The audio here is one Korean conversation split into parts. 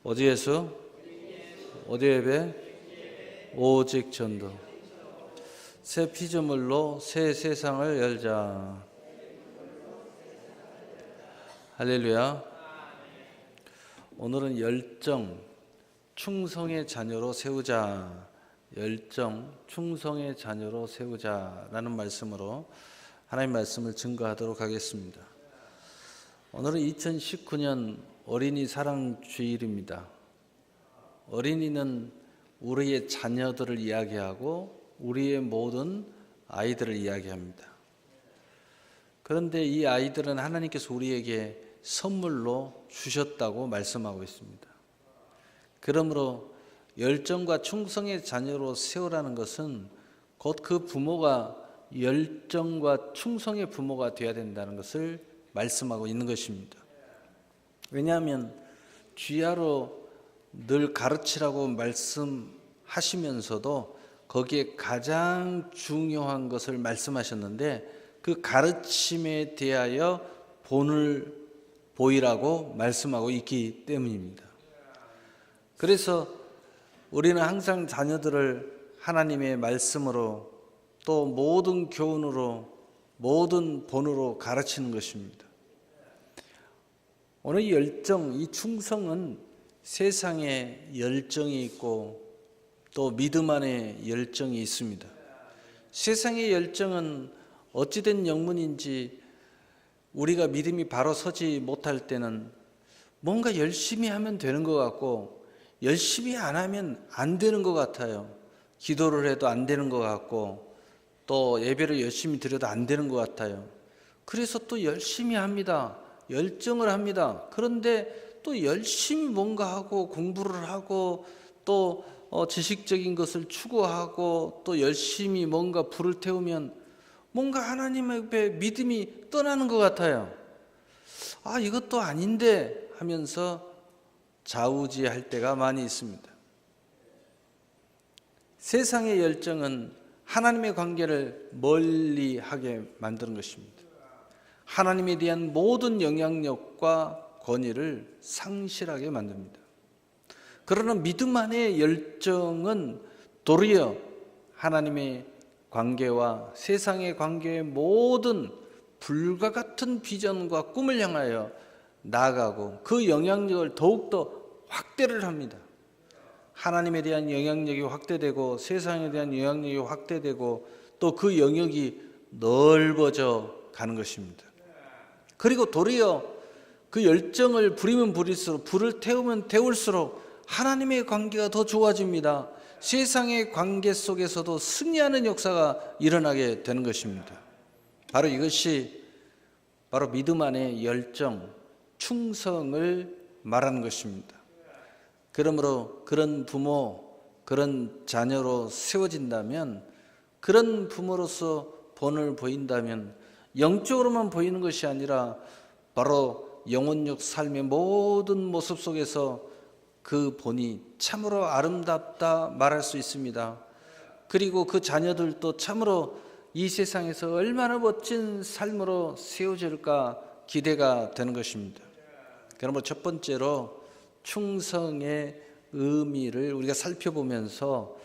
어디 예수? 어디 예배? 오직 전도. 새 피조물로 새 세상을 열자. 할렐루야. 오늘은 열정, 충성의 자녀로 세우자. 열정, 충성의 자녀로 세우자라는 말씀으로 하나님 말씀을 증거하도록 하겠습니다. 오늘은 2019년 어린이 사랑 주일입니다. 어린이는 우리의 자녀들을 이야기하고 우리의 모든 아이들을 이야기합니다. 그런데 이 아이들은 하나님께서 우리에게 선물로 주셨다고 말씀하고 있습니다. 그러므로 열정과 충성의 자녀로 세우라는 것은 곧 그 부모가 열정과 충성의 부모가 되어야 된다는 것을 말씀하고 있는 것입니다. 왜냐하면 주야로 늘 가르치라고 말씀하시면서도 거기에 가장 중요한 것을 말씀하셨는데 그 가르침에 대하여 본을 보이라고 말씀하고 있기 때문입니다. 그래서 우리는 항상 자녀들을 하나님의 말씀으로 또 모든 교훈으로 모든 본으로 가르치는 것입니다. 오늘 이 열정, 이 충성은 세상에 열정이 있고 또 믿음 안에 열정이 있습니다. 세상의 열정은 어찌된 영문인지 우리가 믿음이 바로 서지 못할 때는 뭔가 열심히 하면 되는 것 같고 열심히 안 하면 안 되는 것 같아요. 기도를 해도 안 되는 것 같고 또 예배를 열심히 드려도 안 되는 것 같아요. 그래서 또 열심히 합니다. 열정을 합니다. 그런데 또 열심히 뭔가 하고 공부를 하고 또 지식적인 것을 추구하고 또 열심히 뭔가 불을 태우면 뭔가 하나님 앞에 믿음이 떠나는 것 같아요. 아, 이것도 아닌데 하면서 좌우지할 때가 많이 있습니다. 세상의 열정은 하나님의 관계를 멀리하게 만드는 것입니다. 하나님에 대한 모든 영향력과 권위를 상실하게 만듭니다. 그러나 믿음 안의 열정은 도리어 하나님의 관계와 세상의 관계의 모든 불과 같은 비전과 꿈을 향하여 나아가고 그 영향력을 더욱더 확대를 합니다. 하나님에 대한 영향력이 확대되고 세상에 대한 영향력이 확대되고 또 그 영역이 넓어져 가는 것입니다. 그리고 도리어 그 열정을 부리면 부릴수록 불을 태우면 태울수록 하나님의 관계가 더 좋아집니다. 세상의 관계 속에서도 승리하는 역사가 일어나게 되는 것입니다. 바로 이것이 바로 믿음 안의 열정, 충성을 말하는 것입니다. 그러므로 그런 부모, 그런 자녀로 세워진다면, 그런 부모로서 본을 보인다면 영적으로만 보이는 것이 아니라 바로 영혼력 삶의 모든 모습 속에서 그 본이 참으로 아름답다 말할 수 있습니다. 그리고 그 자녀들도 참으로 이 세상에서 얼마나 멋진 삶으로 세워질까 기대가 되는 것입니다. 그러므로 첫 번째로 충성의 의미를 우리가 살펴보면서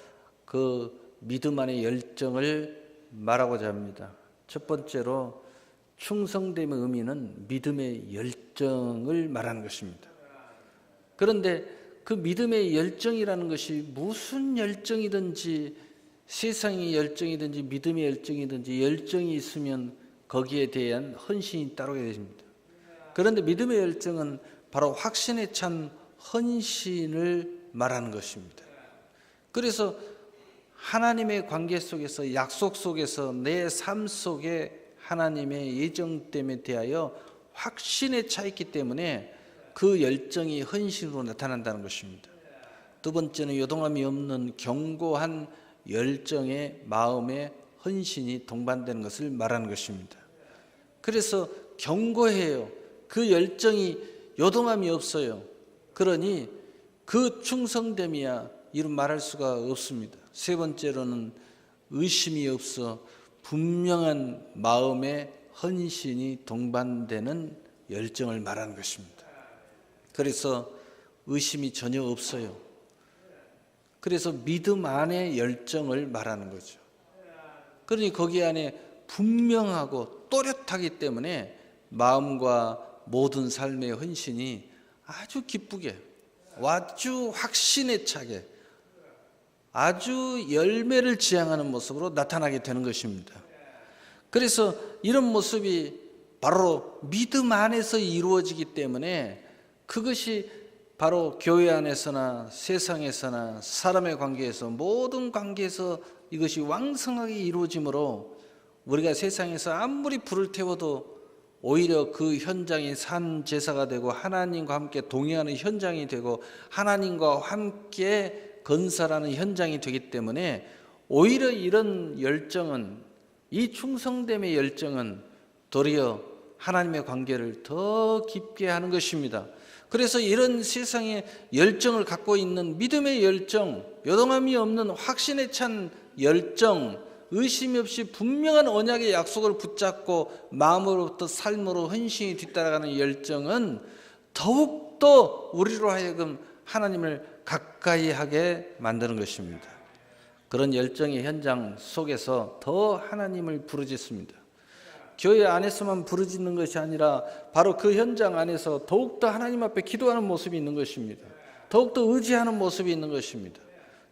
그 믿음 안의 열정을 말하고자 합니다. 첫 번째로 충성됨의 의미는 믿음의 열정을 말하는 것입니다. 그런데 그 믿음의 열정이라는 것이 무슨 열정이든지 세상의 열정이든지 믿음의 열정이든지 열정이 있으면 거기에 대한 헌신이 따르게 됩니다. 그런데 믿음의 열정은 바로 확신에 찬 헌신을 말하는 것입니다. 그래서 하나님의 관계 속에서 약속 속에서 내 삶 속에 하나님의 예정됨에 대하여 확신에 차 있기 때문에 그 열정이 헌신으로 나타난다는 것입니다. 두 번째는 요동함이 없는 견고한 열정의 마음의 헌신이 동반되는 것을 말하는 것입니다. 그래서 견고해요. 그 열정이 요동함이 없어요. 그러니 그 충성됨이야 이런 말할 수가 없습니다. 세 번째로는 의심이 없어 분명한 마음의 헌신이 동반되는 열정을 말하는 것입니다. 그래서 의심이 전혀 없어요. 그래서 믿음 안의 열정을 말하는 거죠. 그러니 거기 안에 분명하고 또렷하기 때문에 마음과 모든 삶의 헌신이 아주 기쁘게, 아주 확신에 차게, 아주 열매를 지향하는 모습으로 나타나게 되는 것입니다. 그래서 이런 모습이 바로 믿음 안에서 이루어지기 때문에 그것이 바로 교회 안에서나 세상에서나 사람의 관계에서 모든 관계에서 이것이 왕성하게 이루어지므로 우리가 세상에서 아무리 불을 태워도 오히려 그 현장이 산 제사가 되고 하나님과 함께 동행하는 현장이 되고 하나님과 함께 건설하는 현장이 되기 때문에 오히려 이런 열정은, 이 충성됨의 열정은 도리어 하나님의 관계를 더 깊게 하는 것입니다. 그래서 이런 세상의 열정을 갖고 있는 믿음의 열정, 요동함이 없는 확신에 찬 열정, 의심이 없이 분명한 언약의 약속을 붙잡고 마음으로부터 삶으로 헌신이 뒤따라가는 열정은 더욱더 우리로 하여금 하나님을 가까이 하게 만드는 것입니다. 그런 열정의 현장 속에서 더 하나님을 부르짖습니다. 교회 안에서만 부르짖는 것이 아니라 바로 그 현장 안에서 더욱더 하나님 앞에 기도하는 모습이 있는 것입니다. 더욱더 의지하는 모습이 있는 것입니다.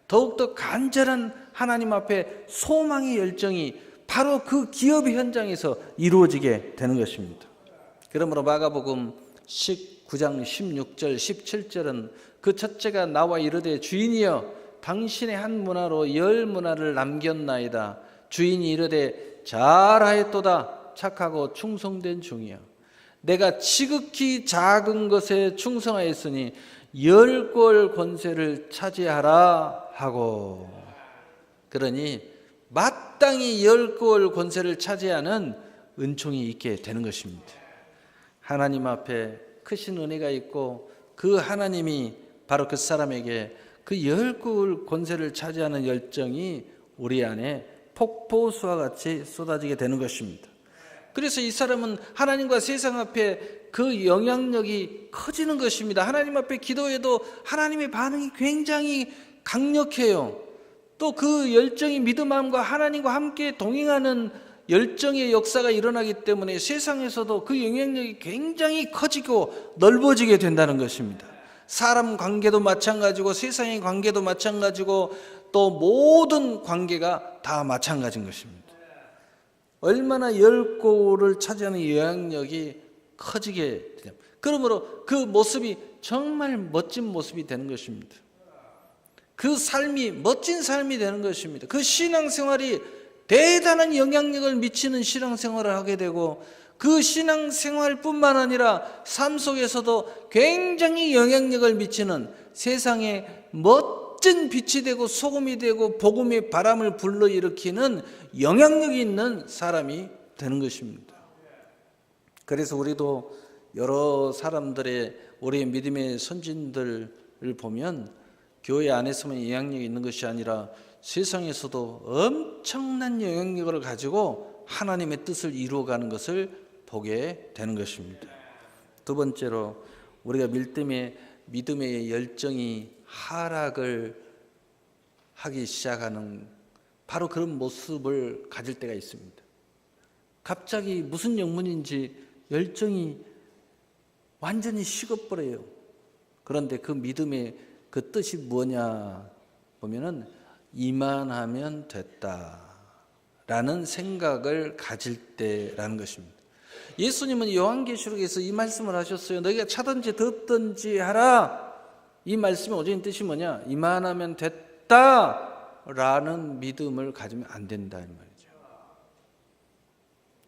더욱더 간절한 하나님 앞에 소망의 열정이 바로 그 기업의 현장에서 이루어지게 되는 것입니다. 그러므로 마가복음 19장 16절 17절은 그 첫째가 나와 이르되 주인이여 당신의 한 문화로 10문화를 남겼나이다. 주인이 이르되 잘하였도다. 착하고 충성된 종이여 내가 지극히 작은 것에 충성하였으니 10골 권세를 차지하라 하고, 그러니 마땅히 10골 권세를 차지하는 은총이 있게 되는 것입니다. 하나님 앞에 크신 은혜가 있고 그 하나님이 바로 그 사람에게 그 10골 권세를 차지하는 열정이 우리 안에 폭포수와 같이 쏟아지게 되는 것입니다. 그래서 이 사람은 하나님과 세상 앞에 그 영향력이 커지는 것입니다. 하나님 앞에 기도해도 하나님의 반응이 굉장히 강력해요. 또 그 열정이 믿음과 하나님과 함께 동행하는 열정의 역사가 일어나기 때문에 세상에서도 그 영향력이 굉장히 커지고 넓어지게 된다는 것입니다. 사람 관계도 마찬가지고 세상의 관계도 마찬가지고 또 모든 관계가 다 마찬가지인 것입니다. 얼마나 10골을 차지하는 영향력이 커지게 되냐. 그러므로 그 모습이 정말 멋진 모습이 되는 것입니다. 그 삶이 멋진 삶이 되는 것입니다. 그 신앙생활이 대단한 영향력을 미치는 신앙생활을 하게 되고 그 신앙생활뿐만 아니라 삶 속에서도 굉장히 영향력을 미치는 세상에 멋진 빛이 되고 소금이 되고 복음의 바람을 불러일으키는 영향력이 있는 사람이 되는 것입니다. 그래서 우리도 여러 사람들의 우리의 믿음의 선진들을 보면 교회 안에서만 영향력이 있는 것이 아니라 세상에서도 엄청난 영향력을 가지고 하나님의 뜻을 이루어가는 것을 보게 되는 것입니다. 두 번째로 우리가 믿음의 열정이 하락을 하기 시작하는 바로 그런 모습을 가질 때가 있습니다. 갑자기 무슨 영문인지 열정이 완전히 식어버려요. 그런데 그 믿음의 그 뜻이 뭐냐 보면은 이만하면 됐다라는 생각을 가질 때라는 것입니다. 예수님은 요한계시록에서 이 말씀을 하셨어요. 너희가 차든지 덥든지 하라. 이 말씀의 오직 뜻이 뭐냐? 이만하면 됐다라는 믿음을 가지면 안 된다 이 말이죠.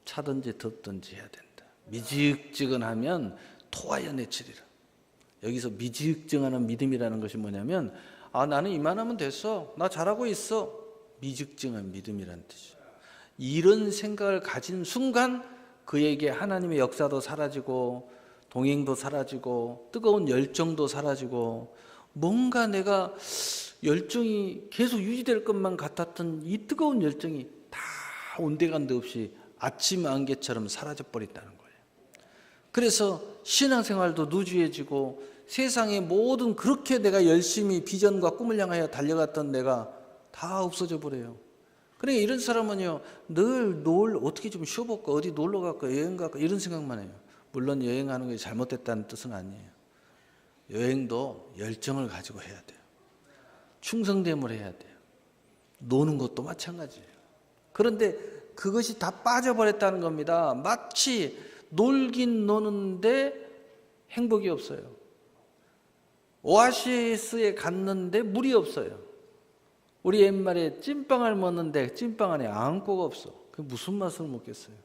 차든지 덥든지 해야 된다. 미지근하면 토하여 내치리라. 여기서 미지근하는 믿음이라는 것이 뭐냐면 나는 이만하면 됐어. 나 잘하고 있어. 미지근한 믿음이라는 뜻이죠. 이런 생각을 가진 순간 그에게 하나님의 역사도 사라지고 동행도 사라지고 뜨거운 열정도 사라지고 뭔가 내가 열정이 계속 유지될 것만 같았던 이 뜨거운 열정이 다 온데간데 없이 아침 안개처럼 사라져 버린다는 거예요. 그래서 신앙생활도 누주해지고 세상의 모든 그렇게 내가 열심히 비전과 꿈을 향하여 달려갔던 내가 다 없어져 버려요. 그러니까 이런 사람은요, 늘 어떻게 좀 쉬어볼까, 어디 놀러 갈까, 여행 갈까 이런 생각만 해요. 물론 여행하는 게 잘못됐다는 뜻은 아니에요. 여행도 열정을 가지고 해야 돼요. 충성됨을 해야 돼요. 노는 것도 마찬가지예요. 그런데 그것이 다 빠져버렸다는 겁니다. 마치 놀긴 노는데 행복이 없어요. 오아시스에 갔는데 물이 없어요. 우리 옛말에 찐빵을 먹는데 찐빵 안에 아무것도 없어. 그 무슨 맛을 먹겠어요?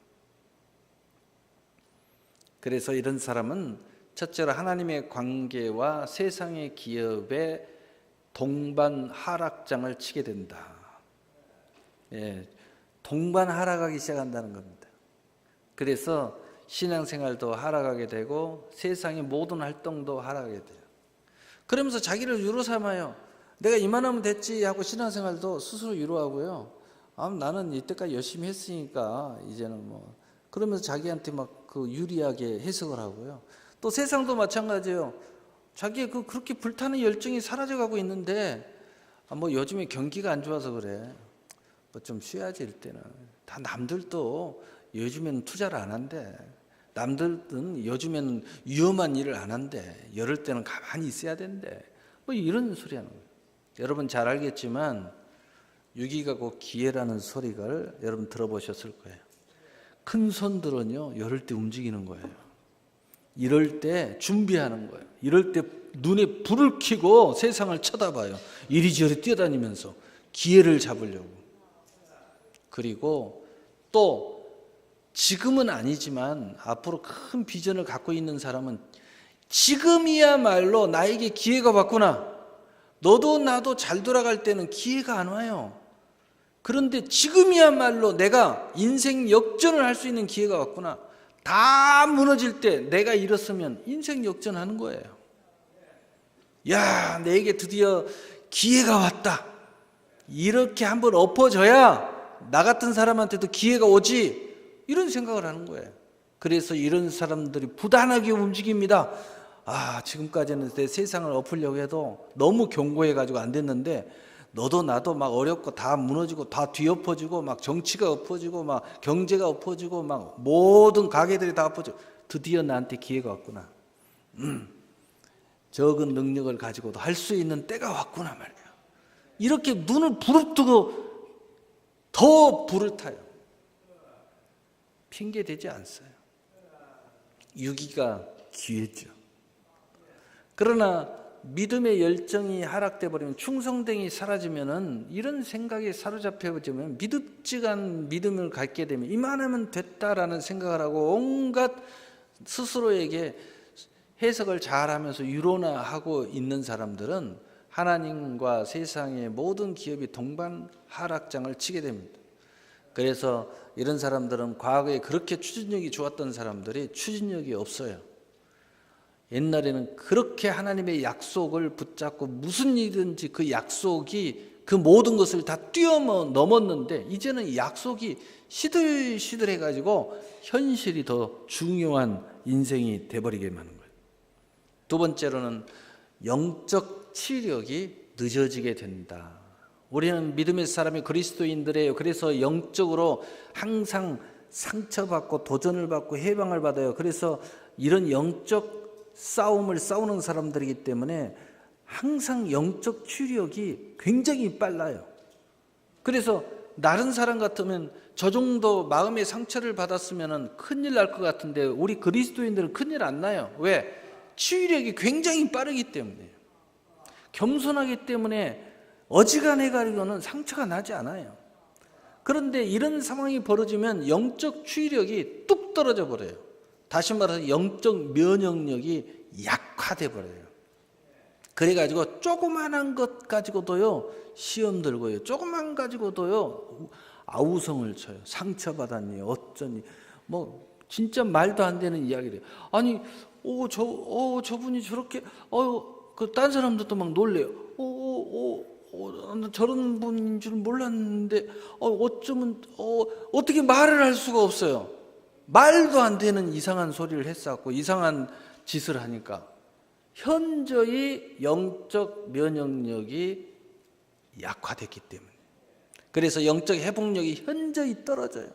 그래서 이런 사람은 첫째로 하나님의 관계와 세상의 기업의 동반 하락장을 치게 된다. 예, 동반 하락하기 시작한다는 겁니다. 그래서 신앙생활도 하락하게 되고 세상의 모든 활동도 하락하게 돼요. 그러면서 자기를 위로 삼아요. 내가 이만하면 됐지 하고 신앙생활도 스스로 위로하고요. 나는 이때까지 열심히 했으니까 이제는 뭐 그러면서 자기한테 막 그 유리하게 해석을 하고요. 또 세상도 마찬가지예요. 자기의 그렇게 불타는 열정이 사라져가고 있는데 뭐 요즘에 경기가 안 좋아서 그래. 뭐 좀 쉬어야지 이럴 때는. 다 남들도 요즘에는 투자를 안 한대. 남들은 요즘에는 위험한 일을 안 한대. 이럴 때는 가만히 있어야 된대. 뭐 이런 소리 하는 거예요. 여러분 잘 알겠지만 유기가 곧 기회라는 소리를 여러분 들어보셨을 거예요. 큰 손들은요, 이럴 때 움직이는 거예요. 이럴 때 준비하는 거예요. 이럴 때 눈에 불을 켜고 세상을 쳐다봐요. 이리저리 뛰어다니면서 기회를 잡으려고. 그리고 또 지금은 아니지만 앞으로 큰 비전을 갖고 있는 사람은 지금이야말로 나에게 기회가 왔구나. 너도 나도 잘 돌아갈 때는 기회가 안 와요. 그런데 지금이야말로 내가 인생 역전을 할 수 있는 기회가 왔구나. 다 무너질 때 내가 일었으면 인생 역전하는 거예요. 야, 내게 드디어 기회가 왔다. 이렇게 한번 엎어져야 나 같은 사람한테도 기회가 오지. 이런 생각을 하는 거예요. 그래서 이런 사람들이 부단하게 움직입니다. 지금까지는 내 세상을 엎으려고 해도 너무 견고해가지고 안 됐는데 너도 나도 막 어렵고 다 무너지고 다 뒤엎어지고 막 정치가 엎어지고 막 경제가 엎어지고 막 모든 가게들이 다 엎어지고 드디어 나한테 기회가 왔구나. 적은 능력을 가지고도 할 수 있는 때가 왔구나 말이야. 이렇게 눈을 부릅뜨고 더 불을 타요. 핑계 대지 않어요. 유기가 기회죠. 그러나 믿음의 열정이 하락돼 버리면, 충성됨이 사라지면은, 이런 생각에 사로잡혀 버리면 믿음직한 믿음을 갖게 되면 이만하면 됐다라는 생각을 하고 온갖 스스로에게 해석을 잘하면서 유로나 하고 있는 사람들은 하나님과 세상의 모든 기업이 동반 하락장을 치게 됩니다. 그래서 이런 사람들은 과거에 그렇게 추진력이 좋았던 사람들이 추진력이 없어요. 옛날에는 그렇게 하나님의 약속을 붙잡고 무슨 일이든지 그 약속이 그 모든 것을 다 뛰어넘었는데 이제는 약속이 시들시들해가지고 현실이 더 중요한 인생이 돼버리게 하는 거예요. 두 번째로는 영적 치력이 늦어지게 된다. 우리는 믿음의 사람이 그리스도인들이에요. 그래서 영적으로 항상 상처받고 도전을 받고 해방을 받아요. 그래서 이런 영적 싸움을 싸우는 사람들이기 때문에 항상 영적 추력이 굉장히 빨라요. 그래서 다른 사람 같으면 저 정도 마음의 상처를 받았으면 큰일 날 것 같은데 우리 그리스도인들은 큰일 안 나요. 왜? 치유력이 굉장히 빠르기 때문에요. 겸손하기 때문에 어지간해 가지고는 상처가 나지 않아요. 그런데 이런 상황이 벌어지면 영적 치유력이 뚝 떨어져 버려요. 다시 말해서 영적 면역력이 약화돼 버려요. 그래가지고 조그만한 것 가지고도요 시험 들고요, 조그만 가지고도요 아우성을 쳐요. 상처받았니 어쩌니 뭐 진짜 말도 안 되는 이야기를 해요. 아니 저분이 저렇게 그 딴 사람들도 막 놀래요. 저런 분인 줄 몰랐는데 어쩌면 어떻게 말을 할 수가 없어요. 말도 안 되는 이상한 소리를 했었고 이상한 짓을 하니까 현저히 영적 면역력이 약화됐기 때문에. 그래서 영적 회복력이 현저히 떨어져요.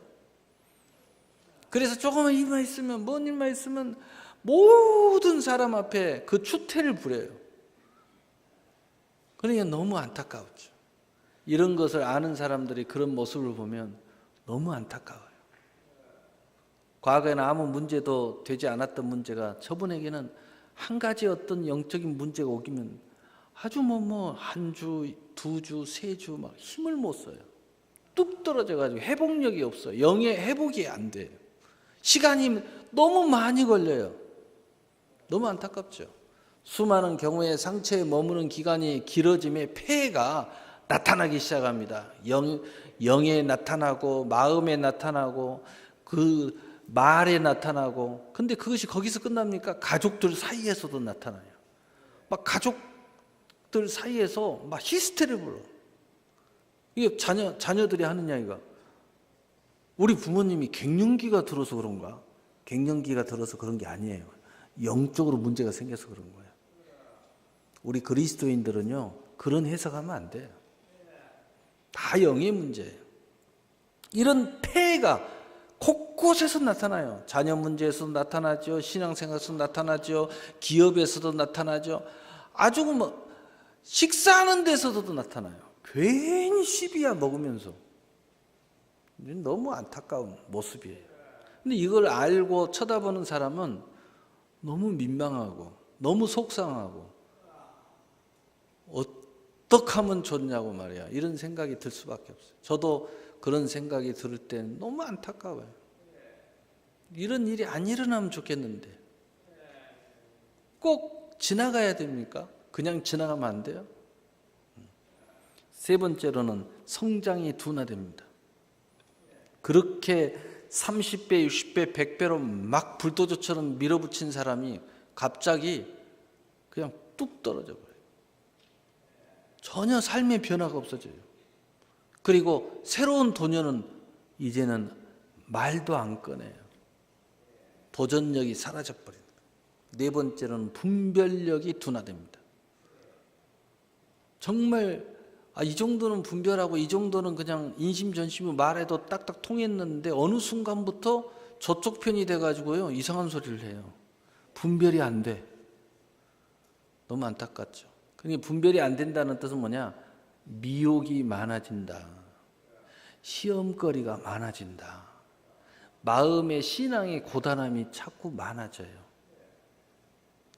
그래서 조금만 일만 있으면, 뭔 일만 있으면 모든 사람 앞에 그 추태를 부려요. 그러니까 너무 안타까웠죠. 이런 것을 아는 사람들이 그런 모습을 보면 너무 안타까워요. 과거에는 아무 문제도 되지 않았던 문제가 저분에게는 한 가지 어떤 영적인 문제가 오기면 아주 한 주, 두 주, 세 주 막 힘을 못 써요. 뚝 떨어져가지고 회복력이 없어요. 영의 회복이 안 돼요. 시간이 너무 많이 걸려요. 너무 안타깝죠. 수많은 경우에 상처에 머무는 기간이 길어짐에 폐해가 나타나기 시작합니다. 영에 나타나고 마음에 나타나고 그 말에 나타나고. 근데 그것이 거기서 끝납니까? 가족들 사이에서도 나타나요. 막 가족들 사이에서 막 히스테리를 불러. 이게 자녀들이 하는 이야기가, 우리 부모님이 갱년기가 들어서 그런가? 갱년기가 들어서 그런 게 아니에요. 영적으로 문제가 생겨서 그런 거예요. 우리 그리스도인들은요, 그런 해석하면 안 돼요. 다 영의 문제예요. 이런 폐해가 곳곳에서 나타나요. 자녀 문제에서도 나타나죠. 신앙생활에서도 나타나죠. 기업에서도 나타나죠. 아주 식사하는 데서도 나타나요. 괜히 시비야 먹으면서. 너무 안타까운 모습이에요. 근데 이걸 알고 쳐다보는 사람은 너무 민망하고 너무 속상하고 어떻게 하면 좋냐고 말이야. 이런 생각이 들 수밖에 없어요. 저도 그런 생각이 들을 때는 너무 안타까워요. 이런 일이 안 일어나면 좋겠는데 꼭 지나가야 됩니까? 그냥 지나가면 안 돼요? 세 번째로는 성장이 둔화됩니다. 그렇게 30배, 60배, 100배로 막 불도저처럼 밀어붙인 사람이 갑자기 그냥 뚝 떨어져 버려요. 전혀 삶의 변화가 없어져요. 그리고 새로운 도년은 이제는 말도 안 꺼내요. 도전력이 사라져버립니다. 네 번째로는 분별력이 둔화됩니다. 정말 이 정도는 분별하고 이 정도는 그냥 인심전심으로 말해도 딱딱 통했는데 어느 순간부터 저쪽 편이 돼가지고요 이상한 소리를 해요. 분별이 안 돼. 너무 안타깝죠. 그러니까 분별이 안 된다는 뜻은 뭐냐? 미혹이 많아진다. 시험거리가 많아진다. 마음의 신앙의 고단함이 자꾸 많아져요.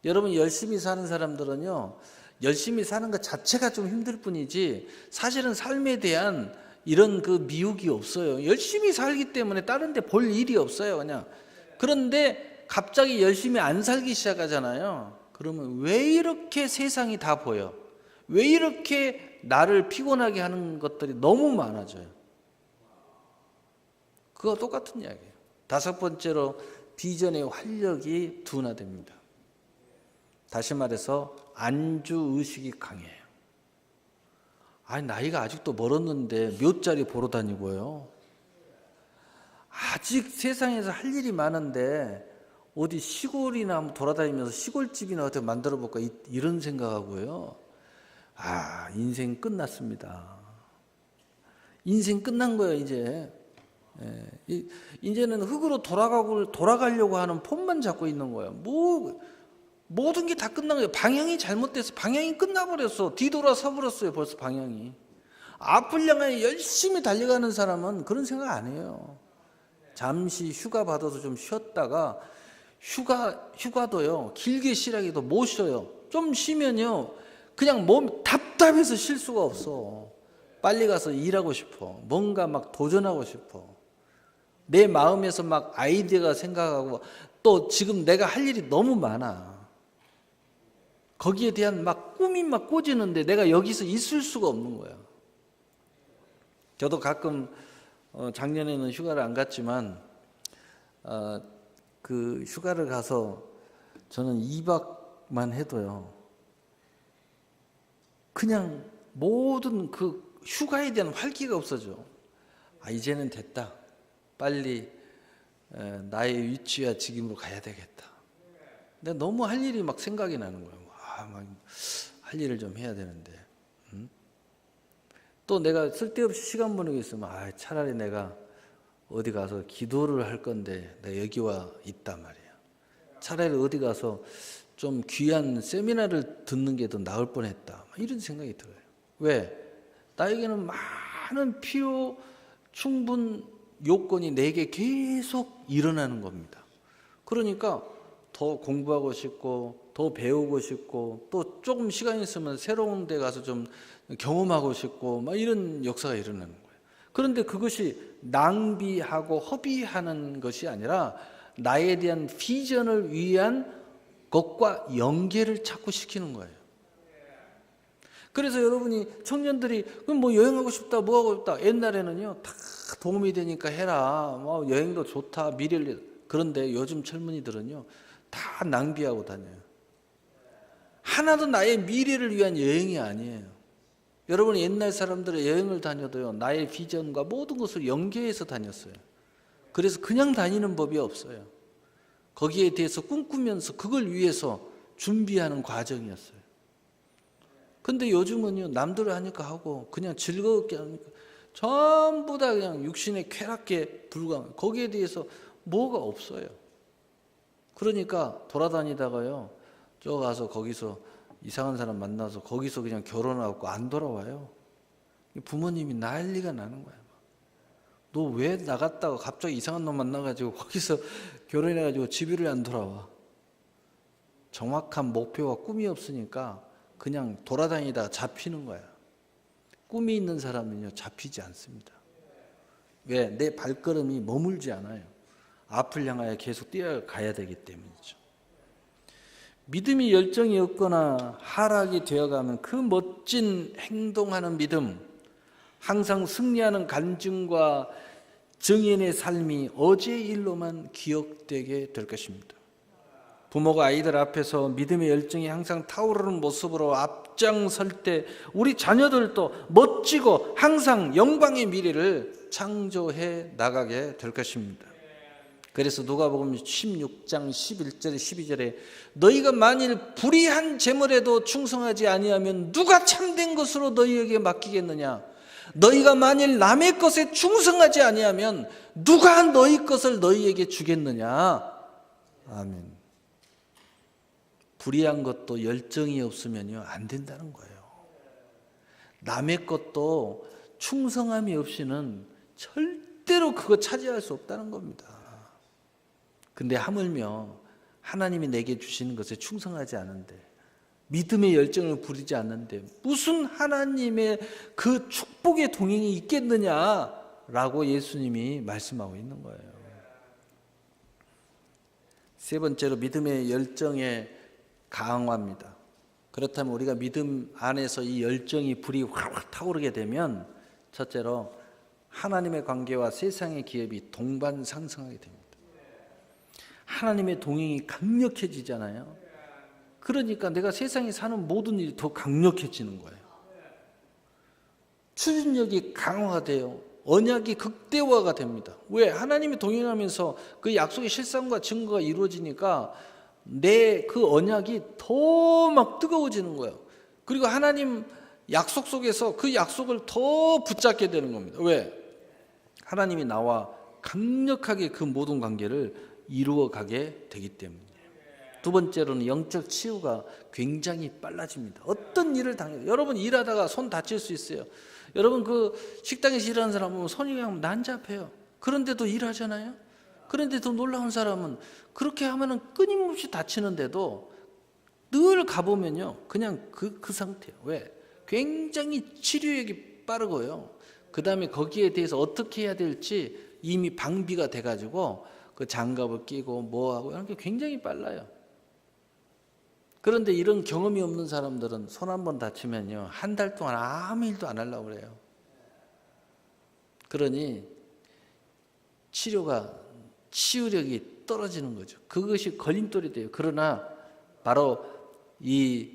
여러분 열심히 사는 사람들은요, 열심히 사는 것 자체가 좀 힘들 뿐이지 사실은 삶에 대한 이런 그 미혹이 없어요. 열심히 살기 때문에 다른 데 볼 일이 없어요, 그냥. 그런데 갑자기 열심히 안 살기 시작하잖아요. 그러면 왜 이렇게 세상이 다 보여? 왜 이렇게 나를 피곤하게 하는 것들이 너무 많아져요? 그거 똑같은 이야기예요. 다섯 번째로 비전의 활력이 둔화됩니다. 다시 말해서 안주 의식이 강해요. 나이가 아직도 멀었는데 몇 자리 보러 다니고요. 아직 세상에서 할 일이 많은데 어디 시골이나 한번 돌아다니면서 시골집이나 어떻게 만들어 볼까 이런 생각하고요. 인생 끝났습니다. 인생 끝난 거예요, 이제. 이제는 흙으로 돌아가려고 하는 폼만 잡고 있는 거예요. 모든 게 다 끝난 거예요. 방향이 잘못돼서 방향이 끝나버렸어. 뒤돌아서 버렸어요, 벌써 방향이. 앞을 향해 열심히 달려가는 사람은 그런 생각 안 해요. 잠시 휴가 받아서 좀 쉬었다가 휴가도요, 길게 쉬라기도 못 쉬어요. 좀 쉬면요, 그냥 몸 답답해서 쉴 수가 없어. 빨리 가서 일하고 싶어. 뭔가 막 도전하고 싶어. 내 마음에서 막 아이디어가 생각하고 또 지금 내가 할 일이 너무 많아. 거기에 대한 막 꿈이 막 꽂이는데 내가 여기서 있을 수가 없는 거야. 저도 가끔 작년에는 휴가를 안 갔지만 그 휴가를 가서 저는 2박만 해도요, 그냥 모든 그 휴가에 대한 활기가 없어져. 이제는 됐다. 빨리 나의 위치와 직임으로 가야 되겠다. 근데 너무 할 일이 막 생각이 나는 거예요. 막 할 일을 좀 해야 되는데, 또 내가 쓸데없이 시간 보내고 있으면 차라리 내가 어디 가서 기도를 할 건데 내가 여기 와 있단 말이야. 차라리 어디 가서 좀 귀한 세미나를 듣는 게 더 나을 뻔했다, 이런 생각이 들어요. 왜? 나에게는 많은 필요 충분 요건이 내게 계속 일어나는 겁니다. 그러니까 더 공부하고 싶고 더 배우고 싶고 또 조금 시간이 있으면 새로운 데 가서 좀 경험하고 싶고 이런 역사가 일어나는 거예요. 그런데 그것이 낭비하고 허비하는 것이 아니라 나에 대한 비전을 위한 것과 연계를 자꾸 시키는 거예요. 그래서 여러분이 청년들이 그럼 뭐 여행하고 싶다, 뭐 하고 싶다. 옛날에는요 다 도움이 되니까 해라. 여행도 좋다, 미래를. 그런데 요즘 젊은이들은요 다 낭비하고 다녀요. 하나도 나의 미래를 위한 여행이 아니에요. 여러분 옛날 사람들의 여행을 다녀도요 나의 비전과 모든 것을 연계해서 다녔어요. 그래서 그냥 다니는 법이 없어요. 거기에 대해서 꿈꾸면서 그걸 위해서 준비하는 과정이었어요. 근데 요즘은요 남들 하니까 하고 그냥 즐겁게 하니까 전부 다 그냥 육신의 쾌락에 불과한, 거기에 대해서 뭐가 없어요. 그러니까 돌아다니다가요 저 가서 거기서 이상한 사람 만나서 거기서 그냥 결혼하고 안 돌아와요. 부모님이 난리가 나는 거야. 너 왜 나갔다가 갑자기 이상한 놈 만나가지고 거기서 결혼해가지고 집에를 안 돌아와. 정확한 목표와 꿈이 없으니까 그냥 돌아다니다 잡히는 거야. 꿈이 있는 사람은요 잡히지 않습니다. 왜? 내 발걸음이 머물지 않아요. 앞을 향하여 계속 뛰어가야 되기 때문이죠. 믿음이 열정이 없거나 하락이 되어가면 그 멋진 행동하는 믿음, 항상 승리하는 간증과 증인의 삶이 어제의 일로만 기억되게 될 것입니다. 부모가 아이들 앞에서 믿음의 열정이 항상 타오르는 모습으로 앞장설 때 우리 자녀들도 멋지고 항상 영광의 미래를 창조해 나가게 될 것입니다. 그래서 누가복음 16장 11절에 12절에 너희가 만일 불의한 재물에도 충성하지 아니하면 누가 참된 것으로 너희에게 맡기겠느냐? 너희가 만일 남의 것에 충성하지 아니하면 누가 너희 것을 너희에게 주겠느냐? 아멘. 불의한 것도 열정이 없으면요 안 된다는 거예요. 남의 것도 충성함이 없이는 절대로 그거 차지할 수 없다는 겁니다. 근데 하물며 하나님이 내게 주시는 것에 충성하지 않은데, 믿음의 열정을 부리지 않는데 무슨 하나님의 그 축복의 동행이 있겠느냐라고 예수님이 말씀하고 있는 거예요. 세 번째로 믿음의 열정에 강화합니다. 그렇다면 우리가 믿음 안에서 이 열정이 불이 확 타오르게 되면 첫째로 하나님의 관계와 세상의 기업이 동반 상승하게 됩니다. 하나님의 동행이 강력해지잖아요. 그러니까 내가 세상에 사는 모든 일이 더 강력해지는 거예요. 추진력이 강화가 돼요. 언약이 극대화가 됩니다. 왜? 하나님이 동행하면서 그 약속의 실상과 증거가 이루어지니까 내 그 언약이 더 막 뜨거워지는 거예요. 그리고 하나님 약속 속에서 그 약속을 더 붙잡게 되는 겁니다. 왜? 하나님이 나와 강력하게 그 모든 관계를 이루어가게 되기 때문이에요. 두 번째로는 영적 치유가 굉장히 빨라집니다. 어떤 일을 당해도, 여러분 일하다가 손 다칠 수 있어요. 여러분 그 식당에서 일하는 사람 보면 손이 그냥 난잡해요. 그런데도 일하잖아요. 그런데 더 놀라운 사람은 그렇게 하면은 끊임없이 다치는데도 늘 가보면요 그냥 그 상태예요. 왜? 굉장히 치료력이 빠르고요. 그 다음에 거기에 대해서 어떻게 해야 될지 이미 방비가 돼가지고 그 장갑을 끼고 뭐하고 이런 게 굉장히 빨라요. 그런데 이런 경험이 없는 사람들은 손 한 번 다치면요 한 달 동안 아무 일도 안 하려고 그래요. 그러니 치유력이 떨어지는 거죠. 그것이 걸림돌이 돼요. 그러나 바로 이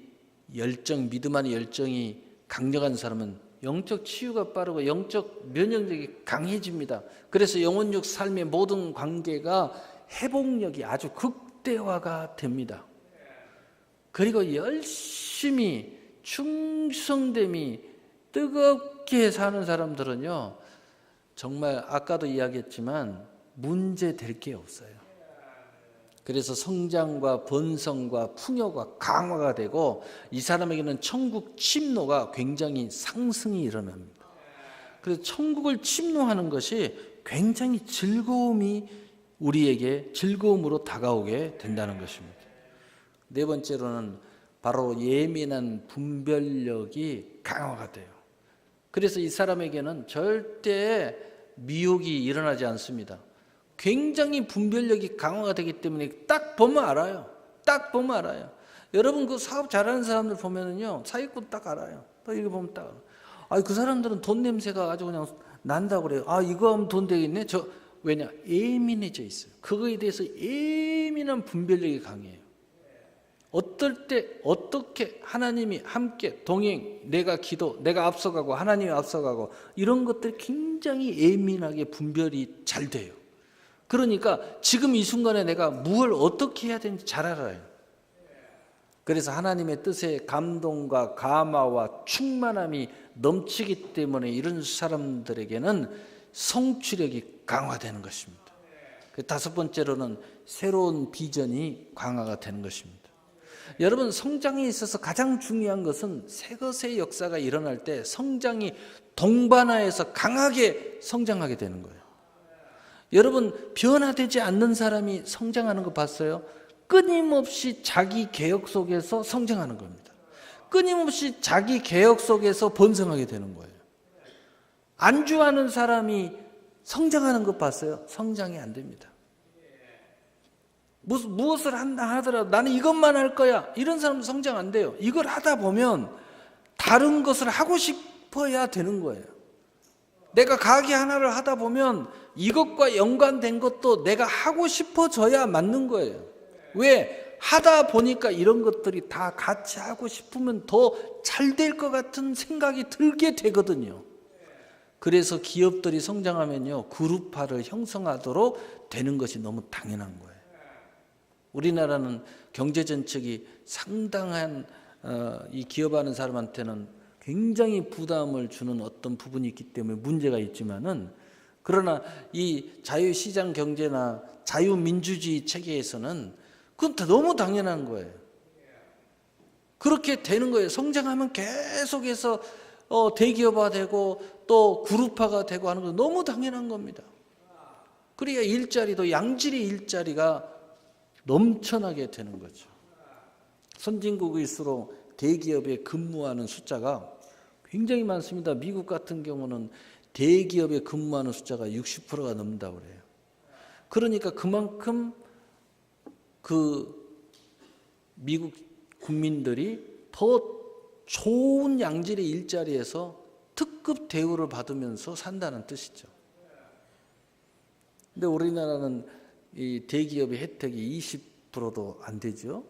열정, 믿음 안의 열정이 강력한 사람은 영적 치유가 빠르고 영적 면역력이 강해집니다. 그래서 영혼적 삶의 모든 관계가 회복력이 아주 극대화가 됩니다. 그리고 열심히 충성됨이 뜨겁게 사는 사람들은요, 정말 아까도 이야기했지만 문제될 게 없어요. 그래서 성장과 번성과 풍요가 강화가 되고 이 사람에게는 천국 침노가 굉장히 상승이 일어납니다. 그래서 천국을 침노하는 것이 굉장히 즐거움이 우리에게 즐거움으로 다가오게 된다는 것입니다. 네 번째로는 바로 예민한 분별력이 강화가 돼요. 그래서 이 사람에게는 절대 미혹이 일어나지 않습니다. 굉장히 분별력이 강화가 되기 때문에 딱 보면 알아요. 딱 보면 알아요. 여러분 그 사업 잘하는 사람들 보면은요, 사기꾼 딱 알아요. 또 이거 보면 딱 알아요. 아, 그 사람들은 돈 냄새가 아주 그냥 난다고 그래요. 아, 이거 하면 돈 되겠네. 왜냐? 예민해져 있어요. 그거에 대해서 예민한 분별력이 강해요. 어떨 때 어떻게 하나님이 함께 동행, 내가 기도, 내가 앞서가고 하나님이 앞서가고 이런 것들이 굉장히 예민하게 분별이 잘 돼요. 그러니까 지금 이 순간에 내가 무엇을 어떻게 해야 되는지 잘 알아요. 그래서 하나님의 뜻에 감동과 감화와 충만함이 넘치기 때문에 이런 사람들에게는 성취력이 강화되는 것입니다. 다섯 번째로는 새로운 비전이 강화가 되는 것입니다. 여러분, 성장에 있어서 가장 중요한 것은 새 것의 역사가 일어날 때 성장이 동반하여서 강하게 성장하게 되는 거예요. 여러분, 변화되지 않는 사람이 성장하는 거 봤어요? 끊임없이 자기 개혁 속에서 성장하는 겁니다. 끊임없이 자기 개혁 속에서 번성하게 되는 거예요. 안주하는 사람이 성장하는 거 봤어요? 성장이 안 됩니다. 무엇을 한다 하더라도 나는 이것만 할 거야, 이런 사람은 성장 안 돼요. 이걸 하다 보면 다른 것을 하고 싶어야 되는 거예요. 내가 가게 하나를 하다 보면 이것과 연관된 것도 내가 하고 싶어져야 맞는 거예요. 왜? 하다 보니까 이런 것들이 다 같이 하고 싶으면 더 잘 될 것 같은 생각이 들게 되거든요. 그래서 기업들이 성장하면요, 그룹화를 형성하도록 되는 것이 너무 당연한 거예요. 우리나라는 경제 정책이 상당한 이 기업하는 사람한테는 굉장히 부담을 주는 어떤 부분이 있기 때문에 문제가 있지만은, 그러나 이 자유시장 경제나 자유민주주의 체계에서는 그건 다 너무 당연한 거예요. 그렇게 되는 거예요. 성장하면 계속해서 대기업화되고 또 그룹화가 되고 하는 건 너무 당연한 겁니다. 그러니까 일자리도 양질의 일자리가 넘쳐나게 되는 거죠. 선진국일수록 대기업에 근무하는 숫자가 굉장히 많습니다. 미국 같은 경우는 대기업에 근무하는 숫자가 60%가 넘는다고 그래요. 그러니까 그만큼 그 미국 국민들이 더 좋은 양질의 일자리에서 특급 대우를 받으면서 산다는 뜻이죠. 근데 우리나라는 이 대기업의 혜택이 20%도 안 되죠.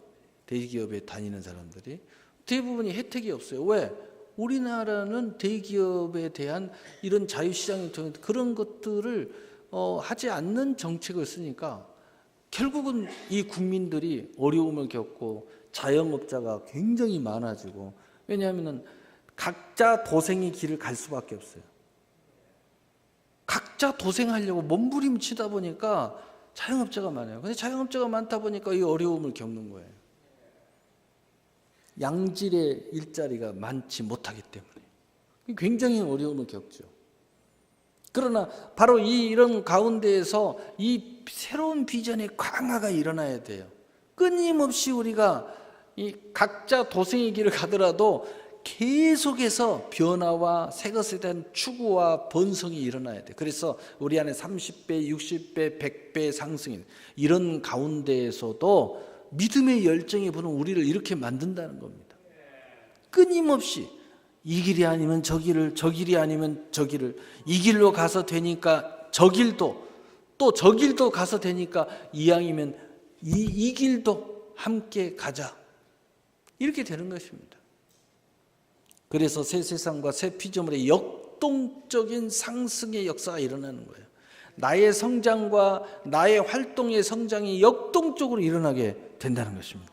대기업에 다니는 사람들이 대부분이 혜택이 없어요. 왜? 우리나라는 대기업에 대한 이런 자유시장을 통해 그런 것들을 하지 않는 정책을 쓰니까 결국은 이 국민들이 어려움을 겪고 자영업자가 굉장히 많아지고, 왜냐하면 각자 도생의 길을 갈 수밖에 없어요. 각자 도생하려고 몸부림치다 보니까 자영업자가 많아요. 근데 자영업자가 많다 보니까 이 어려움을 겪는 거예요. 양질의 일자리가 많지 못하기 때문에 굉장히 어려움을 겪죠. 그러나 바로 이런 가운데에서 이 새로운 비전의 강화가 일어나야 돼요. 끊임없이 우리가 이 각자 도생의 길을 가더라도 계속해서 변화와 새 것에 대한 추구와 번성이 일어나야 돼요. 그래서 우리 안에 30배, 60배, 100배 상승이, 이런 가운데에서도 믿음의 열정이 부는 우리를 이렇게 만든다는 겁니다. 끊임없이 이 길이 아니면 저 길을, 저 길이 아니면 저 길을, 이 길로 가서 되니까 저 길도, 또 저 길도 가서 되니까 이왕이면 이 길도 함께 가자, 이렇게 되는 것입니다. 그래서 새 세상과 새 피조물의 역동적인 상승의 역사가 일어나는 거예요. 나의 성장과 나의 활동의 성장이 역동적으로 일어나게 된다는 것입니다.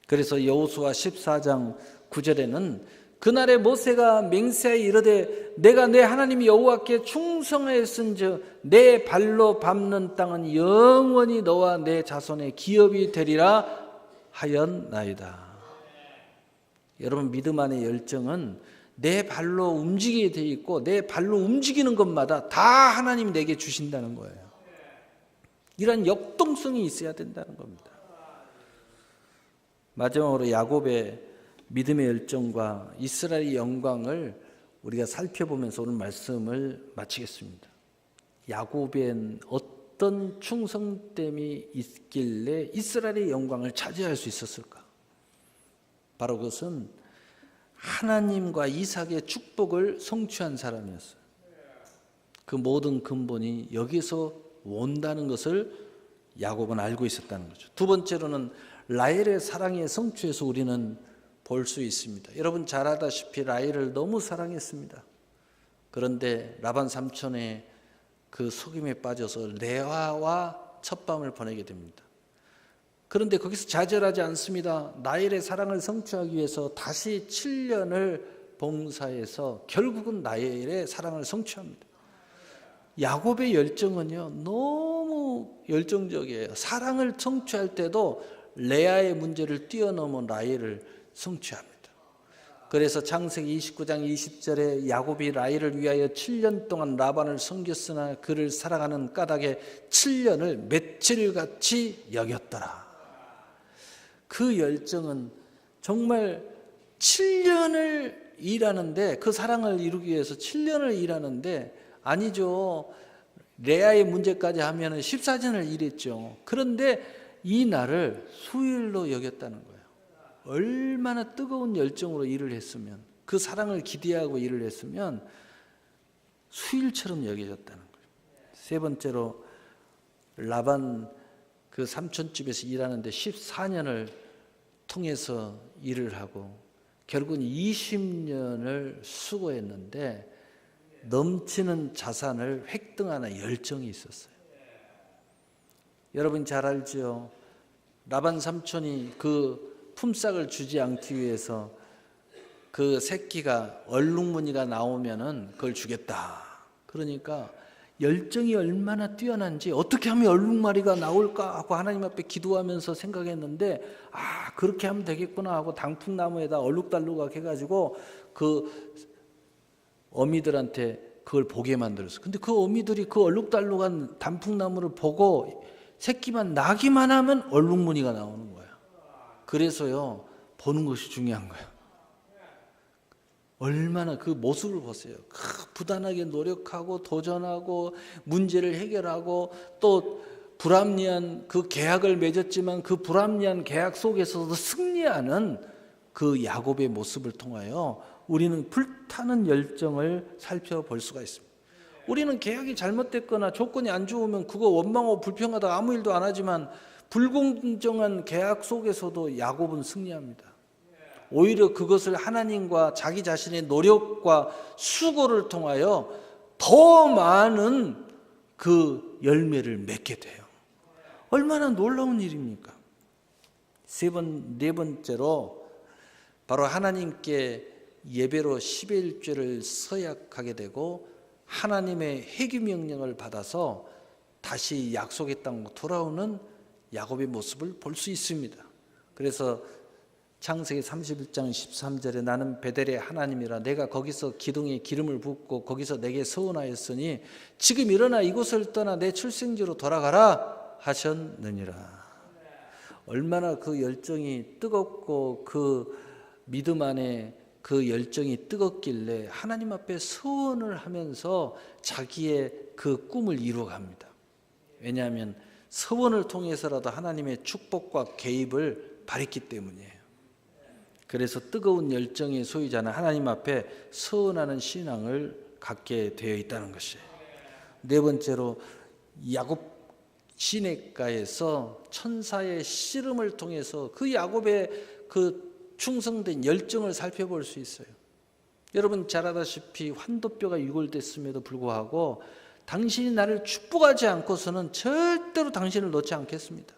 그래서 여호수아 14장 9절에는 그날에 모세가 맹세하여 이르되 내가 내 하나님 여호와께 충성하였은즉 내 발로 밟는 땅은 영원히 너와 내 자손의 기업이 되리라 하였나이다. 여러분, 믿음 안의 열정은 내 발로 움직이게 돼 있고 내 발로 움직이는 것마다 다 하나님이 내게 주신다는 거예요. 이런 역동성이 있어야 된다는 겁니다. 마지막으로 야곱의 믿음의 열정과 이스라엘의 영광을 우리가 살펴보면서 오늘 말씀을 마치겠습니다. 야곱엔 어떤 충성됨이 있길래 이스라엘의 영광을 차지할 수 있었을까? 바로 그것은 하나님과 이삭의 축복을 성취한 사람이었어요. 그 모든 근본이 여기서 온다는 것을 야곱은 알고 있었다는 거죠. 두 번째로는 라헬의 사랑의 성취에서 우리는 볼 수 있습니다. 여러분 잘 아다시피 라헬을 너무 사랑했습니다. 그런데 라반 삼촌의 그 속임에 빠져서 레아와 첫밤을 보내게 됩니다. 그런데 거기서 좌절하지 않습니다. 라헬의 사랑을 성취하기 위해서 다시 7년을 봉사해서 결국은 라헬의 사랑을 성취합니다. 야곱의 열정은요, 너무 열정적이에요. 사랑을 성취할 때도 레아의 문제를 뛰어넘은 라헬을 성취합니다. 그래서 창세기 29장 20절에 야곱이 라헬을 위하여 7년 동안 라반을 섬겼으나 그를 사랑하는 까닭에 7년을 며칠같이 여겼더라. 그 열정은 정말 7년을 일하는데, 그 사랑을 이루기 위해서 7년을 일하는데, 아니죠. 레아의 문제까지 하면 14년을 일했죠. 그런데 이 날을 수일로 여겼다는 거예요. 얼마나 뜨거운 열정으로 일을 했으면, 그 사랑을 기대하고 일을 했으면 수일처럼 여겨졌다는 거예요. 세 번째로 라반 그 삼촌집에서 일하는데 14년을 통해서 일을 하고 결국은 20년을 수고했는데 넘치는 자산을 획득하는 열정이 있었어요. 여러분 잘 알죠? 라반 삼촌이 그 품삯을 주지 않기 위해서 그 새끼가 얼룩무늬가 나오면은 그걸 주겠다. 그러니까 열정이 얼마나 뛰어난지, 어떻게 하면 얼룩무늬가 나올까 하고 하나님 앞에 기도하면서 생각했는데, 그렇게 하면 되겠구나 하고 당풍나무에다 얼룩달룩하게 해가지고 그 어미들한테 그걸 보게 만들었어요. 근데 그 어미들이 그 얼룩달룩한 단풍나무를 보고 새끼만 나기만 하면 얼룩무늬가 나오는 거예요. 그래서요, 보는 것이 중요한 거예요. 얼마나 그 모습을 보세요. 부단하게 노력하고 도전하고 문제를 해결하고 또 불합리한 그 계약을 맺었지만 그 불합리한 계약 속에서도 승리하는 그 야곱의 모습을 통하여 우리는 불타는 열정을 살펴볼 수가 있습니다. 우리는 계약이 잘못됐거나 조건이 안 좋으면 그거 원망하고 불평하다가 아무 일도 안 하지만 불공정한 계약 속에서도 야곱은 승리합니다. 오히려 그것을 하나님과 자기 자신의 노력과 수고를 통하여 더 많은 그 열매를 맺게 돼요. 얼마나 놀라운 일입니까? 네 번째로 바로 하나님께 예배로 11조를 서약하게 되고 하나님의 회개 명령을 받아서 다시 약속의 땅으로 돌아오는 야곱의 모습을 볼 수 있습니다. 그래서 창세기 31장 13절에 나는 베델의 하나님이라 내가 거기서 기둥에 기름을 붓고 거기서 내게 서원하였으니 지금 일어나 이곳을 떠나 내 출생지로 돌아가라 하셨느니라. 얼마나 그 열정이 뜨겁고 그 믿음 안에 그 열정이 뜨겁길래 하나님 앞에 서원을 하면서 자기의 그 꿈을 이루어갑니다. 왜냐하면 서원을 통해서라도 하나님의 축복과 개입을 바랬기 때문이에요. 그래서 뜨거운 열정의 소유자는 하나님 앞에 서원하는 신앙을 갖게 되어 있다는 것이에요. 네 번째로 야곱 시냇가에서 천사의 씨름을 통해서 그 야곱의 그 충성된 열정을 살펴볼 수 있어요. 여러분 잘 아다시피 환도뼈가 유골됐음에도 불구하고 당신이 나를 축복하지 않고서는 절대로 당신을 놓지 않겠습니다.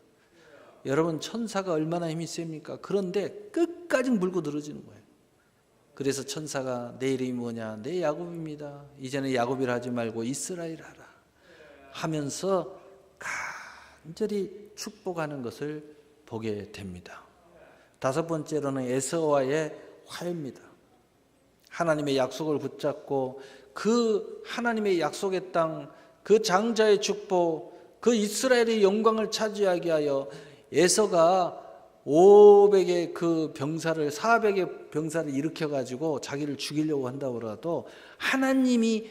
여러분 천사가 얼마나 힘이 셉니까? 그런데 끝까지 물고 늘어지는 거예요. 그래서 천사가 내 이름이 뭐냐? 내 야곱입니다. 이제는 야곱이라 하지 말고 이스라엘 하라 하면서 간절히 축복하는 것을 보게 됩니다. 다섯 번째로는 에서와의 화해입니다. 하나님의 약속을 붙잡고 그 하나님의 약속의 땅, 그 장자의 축복, 그 이스라엘의 영광을 차지하게 하여 에서가 500의 그 병사를 400의 병사를 일으켜 가지고 자기를 죽이려고 한다고 하더라도 하나님이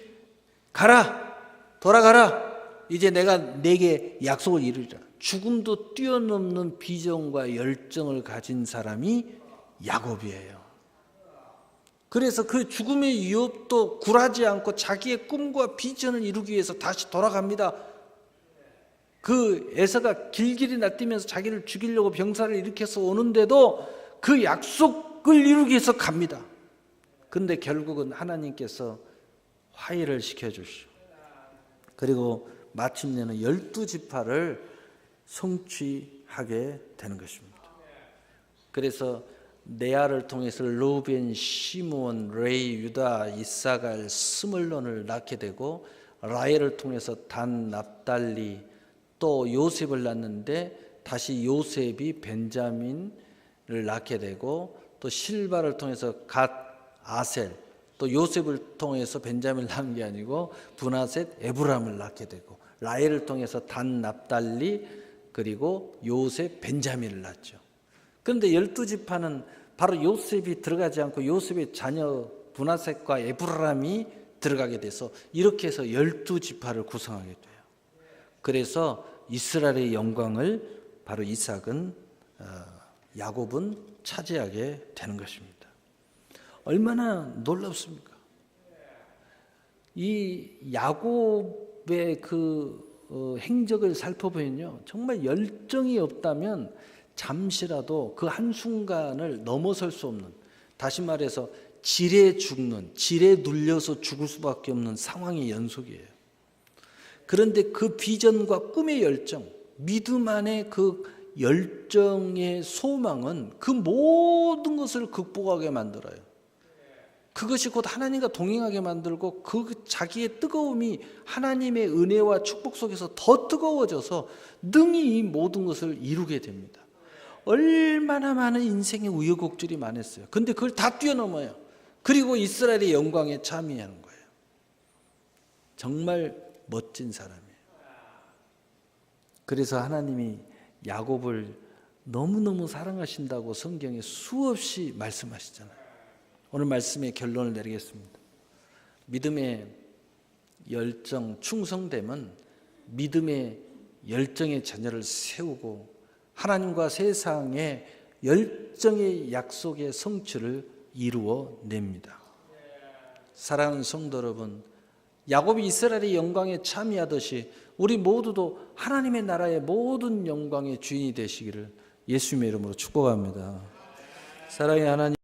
가라 돌아가라 이제 내가 내게 약속을 이루리라. 죽음도 뛰어넘는 비전과 열정을 가진 사람이 야곱이에요. 그래서 그 죽음의 위협도 굴하지 않고 자기의 꿈과 비전을 이루기 위해서 다시 돌아갑니다. 그 에서가 길길이 날뛰면서 자기를 죽이려고 병사를 일으켜서 오는데도 그 약속을 이루기 위해서 갑니다. 그런데 결국은 하나님께서 화해를 시켜주시오. 그리고 마침내는 12지파를 성취하게 되는 것입니다. 그래서 레아를 통해서 루벤, 시므온, 레위, 유다, 이사갈, 스물론을 낳게 되고 라헬을 통해서 단, 납달리 또 요셉을 낳는데 다시 요셉이 벤자민을 낳게 되고 또 실바를 통해서 갓, 아셀 또 요셉을 통해서 벤자민을 낳은 게 아니고 브나셋, 에브람을 낳게 되고 라헬을 통해서 단, 납달리 그리고 요셉, 벤자민을 낳죠. 그런데 12지파는 바로 요셉이 들어가지 않고 요셉의 자녀 브나셋과 에브람이 들어가게 돼서 이렇게 해서 12지파를 구성하게 돼요. 그래서 이스라엘의 영광을 바로 이삭은 야곱은 차지하게 되는 것입니다. 얼마나 놀랍습니까? 이 야곱의 그 행적을 살펴보면요, 정말 열정이 없다면 잠시라도 그 한순간을 넘어설 수 없는, 다시 말해서 질에 죽는, 질에 눌려서 죽을 수밖에 없는 상황의 연속이에요. 그런데 그 비전과 꿈의 열정, 믿음 안에 그 열정의 소망은 그 모든 것을 극복하게 만들어요. 그것이 곧 하나님과 동행하게 만들고 그 자기의 뜨거움이 하나님의 은혜와 축복 속에서 더 뜨거워져서 능히 이 모든 것을 이루게 됩니다. 얼마나 많은 인생의 우여곡절이 많았어요. 근데 그걸 다 뛰어넘어요. 그리고 이스라엘의 영광에 참여하는 거예요. 정말 멋진 사람이에요. 그래서 하나님이 야곱을 너무너무 사랑하신다고 성경에 수없이 말씀하시잖아요. 오늘 말씀의 결론을 내리겠습니다. 믿음의 열정, 충성됨은 믿음의 열정의 자녀를 세우고 하나님과 세상의 열정의 약속의 성취를 이루어냅니다. 사랑하는 성도 여러분, 야곱이 이스라엘의 영광에 참여하듯이 우리 모두도 하나님의 나라의 모든 영광의 주인이 되시기를 예수님의 이름으로 축복합니다. 사랑의 하나님,